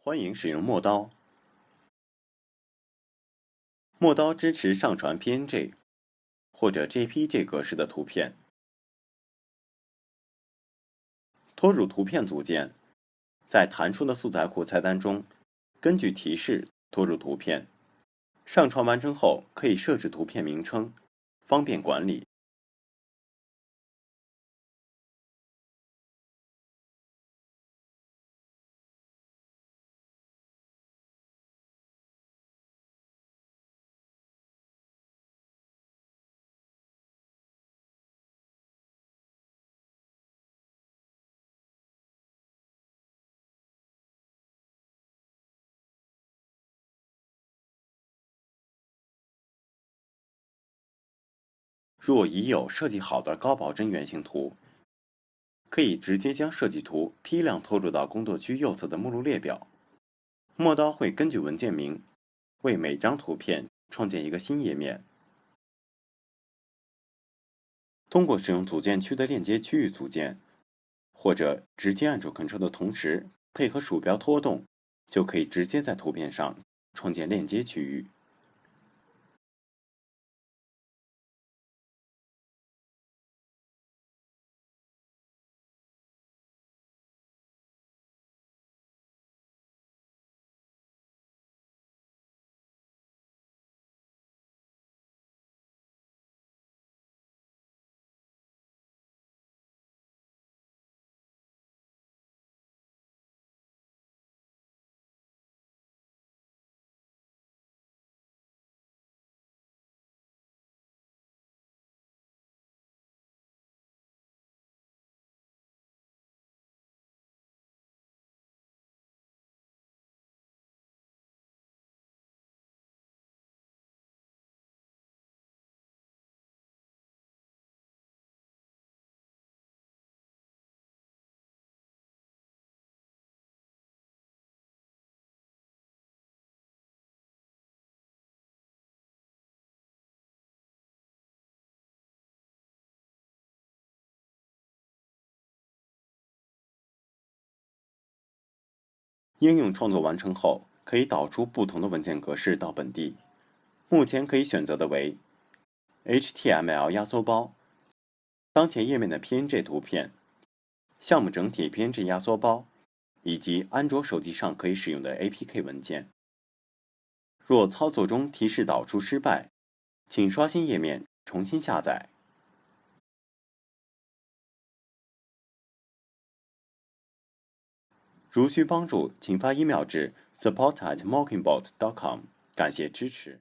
欢迎使用陌刀。陌刀支持上传 PNG 或者 JPG 格式的图片。拖入图片组件，在弹出的素材库菜单中，根据提示拖入图片。上传完成后，可以设置图片名称，方便管理。若已有设计好的高保真原型图，可以直接将设计图批量拖入到工作区右侧的目录列表。陌刀会根据文件名，为每张图片创建一个新页面。通过使用组件区的链接区域组件，或者直接按住 Ctrl 的同时，配合鼠标拖动，就可以直接在图片上创建链接区域。应用创作完成后，可以导出不同的文件格式到本地。目前可以选择的为 HTML 压缩包、当前页面的 PNG 图片、项目整体 PNG 压缩包，以及安卓手机上可以使用的 APK 文件。若操作中提示导出失败，请刷新页面重新下载。如需帮助，请发 email 至 support@mockingbot.com，感谢支持。